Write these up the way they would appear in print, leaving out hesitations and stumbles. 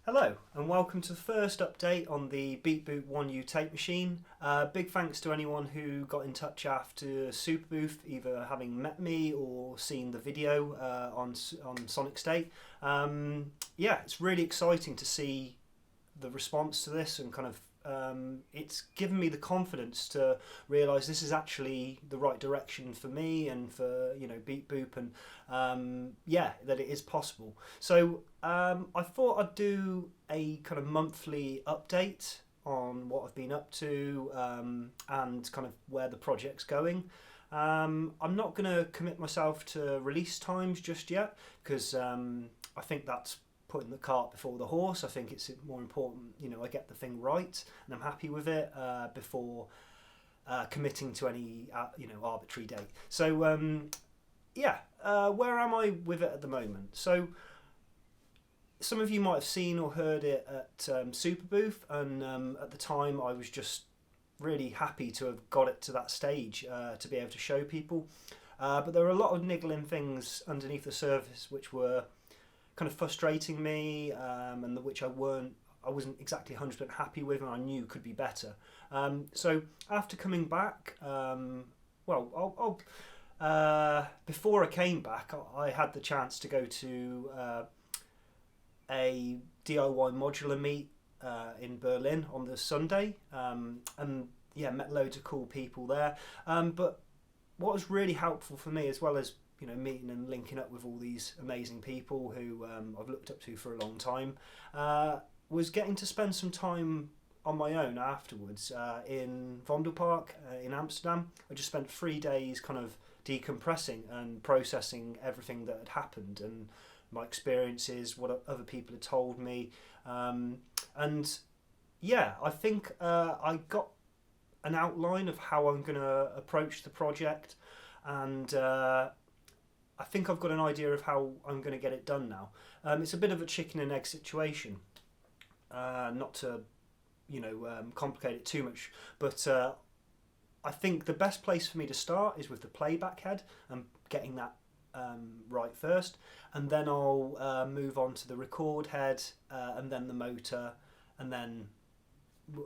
Hello and welcome to the first update on the Beepboop 1U tape machine. Big thanks to anyone who got in touch after Superbooth, either having met me or seen the video on Sonic State. Yeah, it's really exciting to see the response to this and kind of it's given me the confidence to realise this is actually the right direction for me and for Beepboop and yeah, that it is possible. So I thought I'd do a kind of monthly update on what I've been up to and kind of where the project's going. I'm not going to commit myself to release times just yet because I think that's putting the cart before the horse. I think it's more important, I get the thing right and I'm happy with it before committing to any, arbitrary date. So, yeah, where am I with it at the moment? So, some of you might have seen or heard it at Superbooth, and at the time I was just really happy to have got it to that stage to be able to show people. But there were a lot of niggling things underneath the surface which were kind of frustrating me and which I wasn't exactly 100% happy with and I knew could be better. So after coming back, before I came back I had the chance to go to a DIY modular meet in Berlin on the Sunday and yeah, met loads of cool people there. But what was really helpful for me, as well as meeting and linking up with all these amazing people who I've looked up to for a long time, was getting to spend some time on my own afterwards in Vondelpark in Amsterdam. I just spent 3 days kind of decompressing and processing everything that had happened and my experiences, what other people had told me, and yeah, I think I got an outline of how I'm going to approach the project, and I think I've got an idea of how I'm going to get it done now. It's a bit of a chicken and egg situation, not to complicate it too much, but I think the best place for me to start is with the playback head and getting that right first, and then I'll move on to the record head and then the motor and then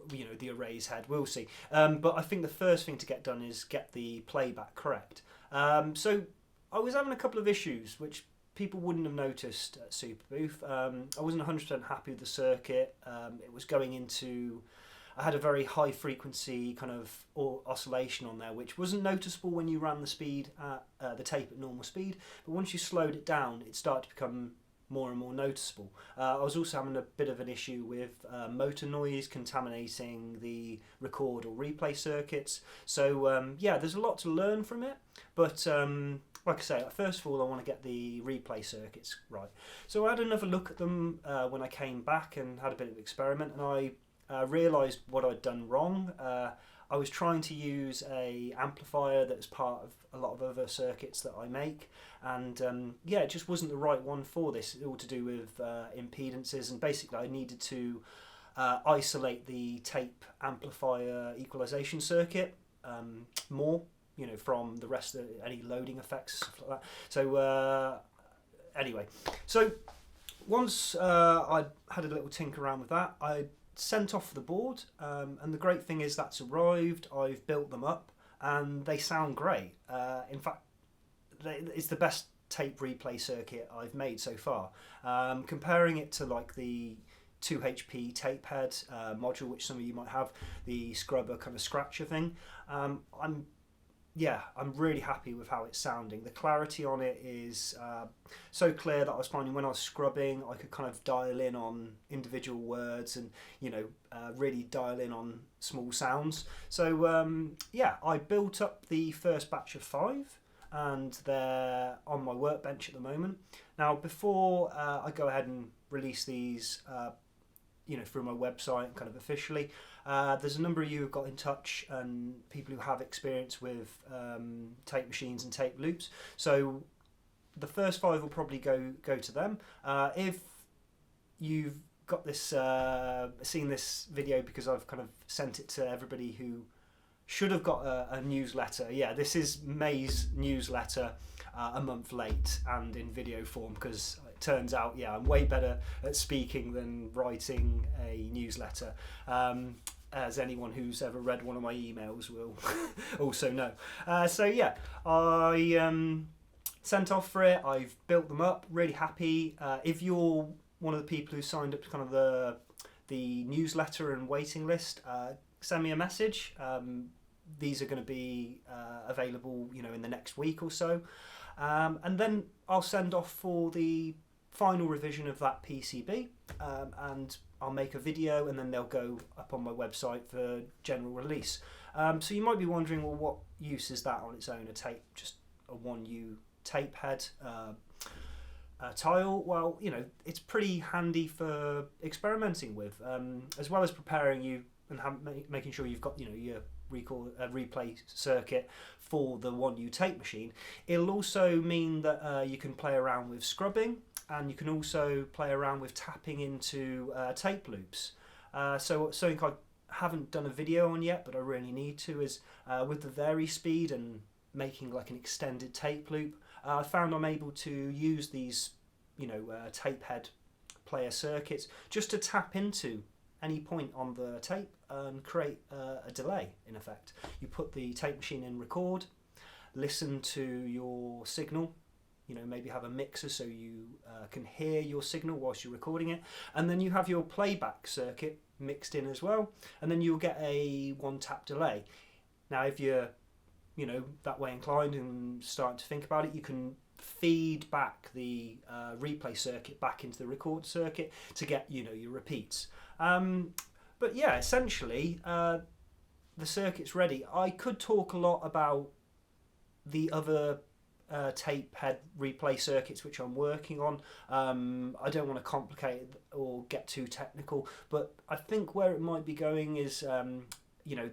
the erase head. We'll see, but I think the first thing to get done is get the playback correct. So I was having a couple of issues which people wouldn't have noticed at Superbooth. I wasn't 100% happy with the circuit. It was going into, I had a very high frequency kind of oscillation on there, which wasn't noticeable when you ran the speed at the tape at normal speed, but once you slowed it down it started to become more and more noticeable. I was also having a bit of an issue with motor noise contaminating the record or replay circuits. So yeah, there's a lot to learn from it, but like I say, first of all I want to get the replay circuits right. So I had another look at them when I came back and had a bit of experiment, and I realised what I'd done wrong. I was trying to use a amplifier that's part of a lot of other circuits that I make, and yeah, it just wasn't the right one for this. All to do with impedances, and basically I needed to isolate the tape amplifier equalization circuit more, from the rest of any loading effects, stuff like that. So anyway, so once I had a little tinker around with that, I sent off the board, and the great thing is that's arrived. I've built them up and they sound great. In fact, it's the best tape replay circuit I've made so far. Comparing it to like the 2HP tape head module, which some of you might have, the scrubber kind of scratcher thing, I'm really happy with how it's sounding. The clarity on it is so clear that I was finding when I was scrubbing I could kind of dial in on individual words and really dial in on small sounds. So yeah, I built up the first batch of 5 and they're on my workbench at the moment. Now before I go ahead and release these through my website kind of officially, there's a number of you who've got in touch and people who have experience with tape machines and tape loops. So the first 5 will probably go to them. If you've got this, seen this video because I've kind of sent it to everybody who should have got a newsletter. Yeah, this is May's newsletter a month late and in video form because turns out, yeah, I'm way better at speaking than writing a newsletter. As anyone who's ever read one of my emails will also know. So yeah, I sent off for it. I've built them up. Really happy. If you're one of the people who signed up to kind of the newsletter and waiting list, send me a message. These are going to be available, in the next week or so, and then I'll send off for the final revision of that PCB, and I'll make a video, and then they'll go up on my website for general release. So you might be wondering, well, what use is that on its own? Just a 1U tape head tile? Well, it's pretty handy for experimenting with, as well as preparing you and making sure you've got your replay circuit for the 1U tape machine. It'll also mean that you can play around with scrubbing, and you can also play around with tapping into tape loops. So something I haven't done a video on yet, but I really need to, is with the vary speed and making like an extended tape loop. I found I'm able to use these tape head player circuits just to tap into any point on the tape and create a delay, in effect. You put the tape machine in record, listen to your signal, maybe have a mixer so you can hear your signal whilst you're recording it, and then you have your playback circuit mixed in as well, and then you'll get a one tap delay. Now if you're that way inclined and starting to think about it, you can feed back the replay circuit back into the record circuit to get your repeats. But yeah, essentially the circuit's ready. I could talk a lot about the other tape head replay circuits which I'm working on. I don't want to complicate it or get too technical, but I think where it might be going is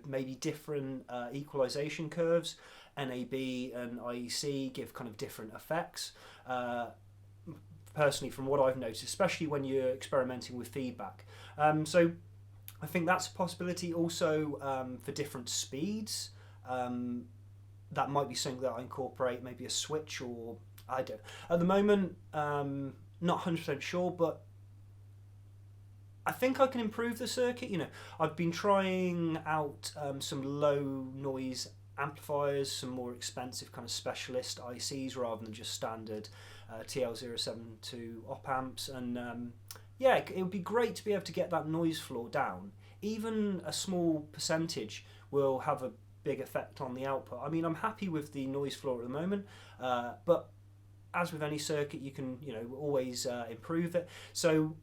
maybe different equalization curves. NAB and IEC give kind of different effects. Personally, from what I've noticed, especially when you're experimenting with feedback. So I think that's a possibility. Also for different speeds, that might be something that I incorporate, maybe a switch, or I don't. At the moment, not 100% sure, but I think I can improve the circuit. I've been trying out some low noise amplifiers, some more expensive kind of specialist ICs rather than just standard TL072 op amps, and yeah, it would be great to be able to get that noise floor down. Even a small percentage will have a big effect on the output. I mean, I'm happy with the noise floor at the moment, but as with any circuit, you can always improve it. So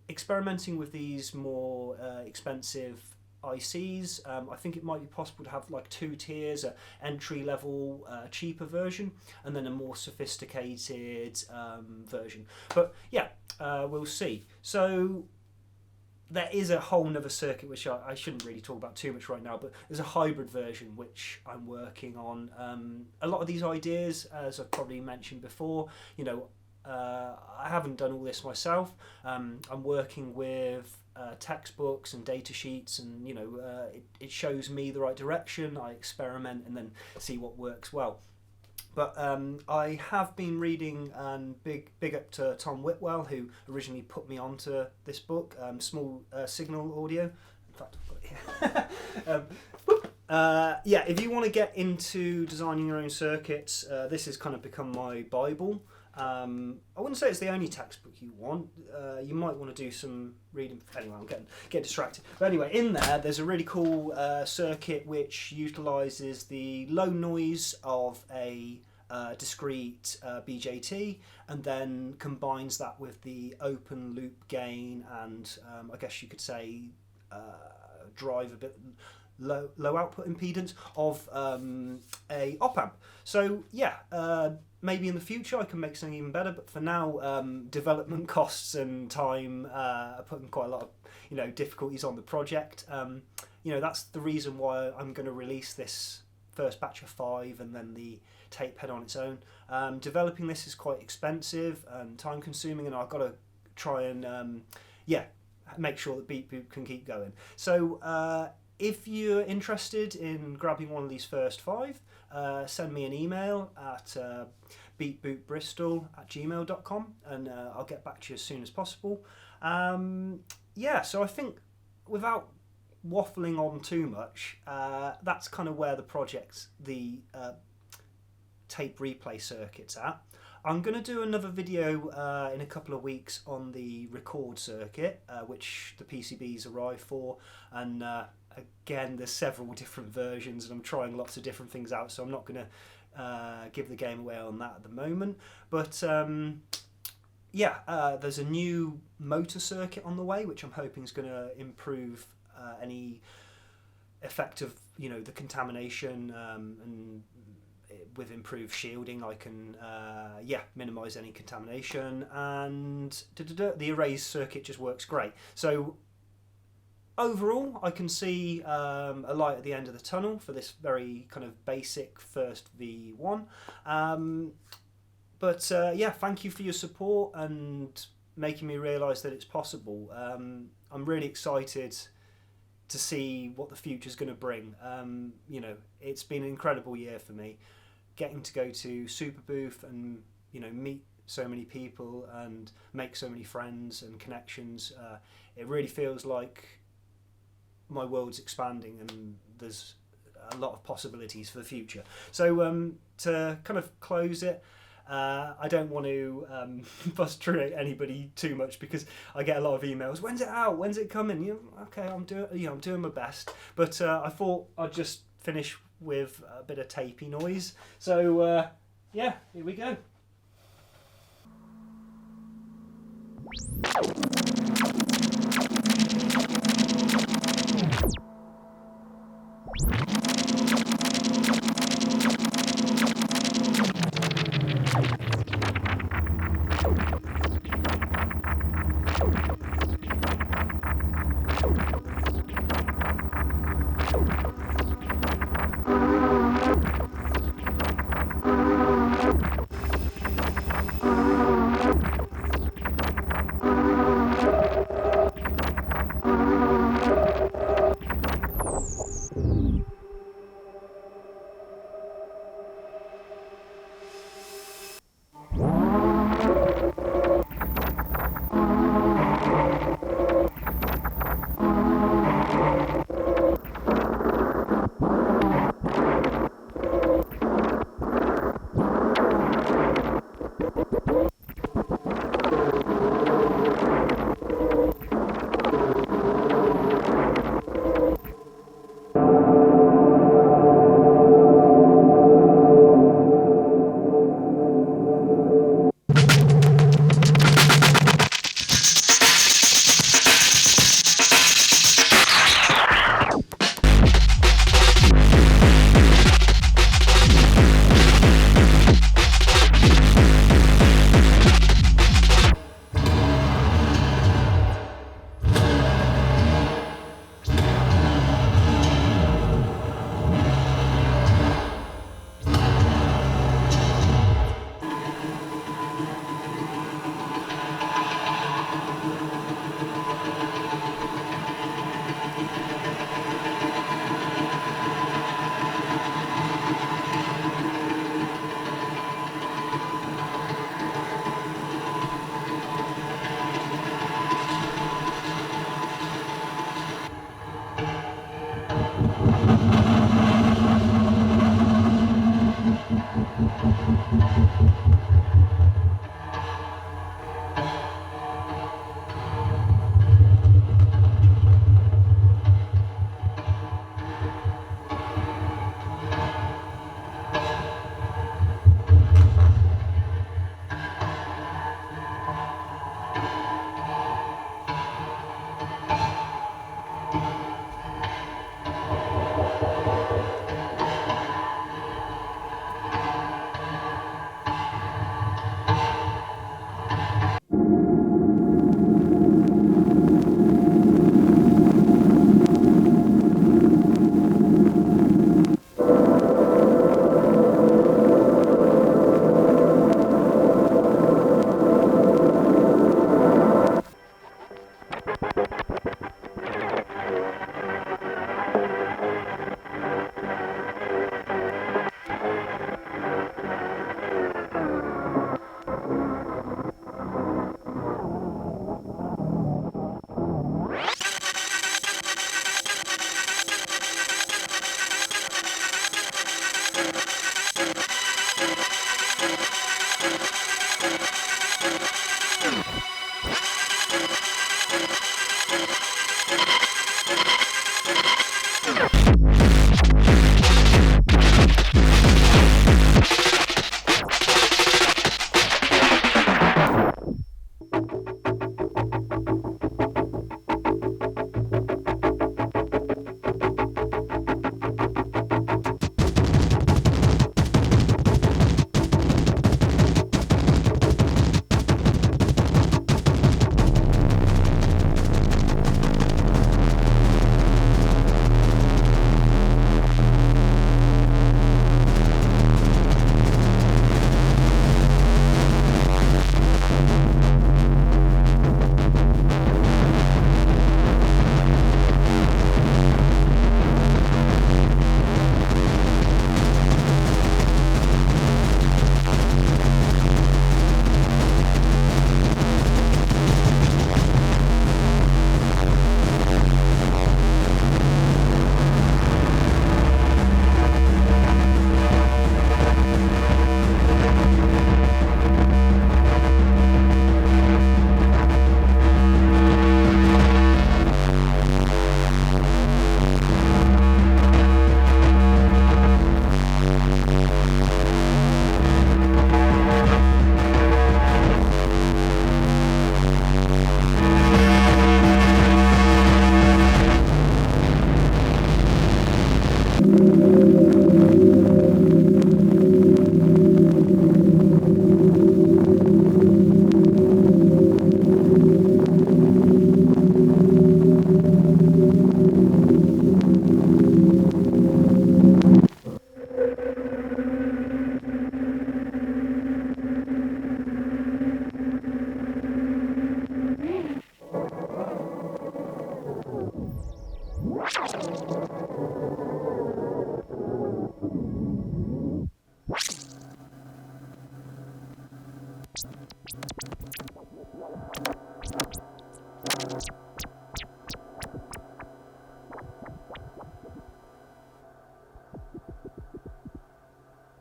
experimenting with these more expensive ICs, I think it might be possible to have like 2 tiers: an entry level cheaper version, and then a more sophisticated version. But yeah, we'll see. So there is a whole nother circuit which I shouldn't really talk about too much right now, but there's a hybrid version which I'm working on. A lot of these ideas, as I've probably mentioned before, I haven't done all this myself. I'm working with textbooks and data sheets, and it shows me the right direction. I experiment and then see what works well. But I have been reading, and big up to Tom Whitwell, who originally put me onto this book, Small Signal Audio. In fact, I've got it here. Yeah, if you want to get into designing your own circuits, this has kind of become my Bible. I wouldn't say it's the only textbook you want. You might want to do some reading. Anyway, I'm getting distracted. But anyway, in there's a really cool circuit which utilises the low noise of a discrete BJT, and then combines that with the open loop gain and I guess you could say drive a bit low output impedance of a op amp. So yeah, maybe in the future I can make something even better, but for now development costs and time are putting quite a lot of difficulties on the project. That's the reason why I'm going to release this first batch of 5 and then the tape head on its own. Developing this is quite expensive and time consuming, and I've got to try and make sure that Beepboop can keep going. So if you're interested in grabbing one of these first 5, send me an email at beepboopbristol@gmail.com, and I'll get back to you as soon as possible. Yeah, so I think without waffling on too much, that's kind of where the tape replay circuit's at. I'm going to do another video in a couple of weeks on the record circuit, which the PCBs arrive for, and again there's several different versions and I'm trying lots of different things out, so I'm not going to give the game away on that at the moment. But yeah, there's a new motor circuit on the way, which I'm hoping is going to improve any effect of the contamination, and with improved shielding I can minimise any contamination, and the erase circuit just works great. So overall I can see a light at the end of the tunnel for this very kind of basic first V1. But yeah, thank you for your support and making me realise that it's possible. I'm really excited to see what the future's going to bring. It's been an incredible year for me, getting to go to Super Booth and meet so many people and make so many friends and connections. It really feels like my world's expanding and there's a lot of possibilities for the future. So to kind of close it, I don't want to frustrate anybody too much, because I get a lot of emails. When's it out? When's it coming? Okay, I'm doing my best. But I thought I'd just finish with a bit of tapey noise. So yeah, here we go.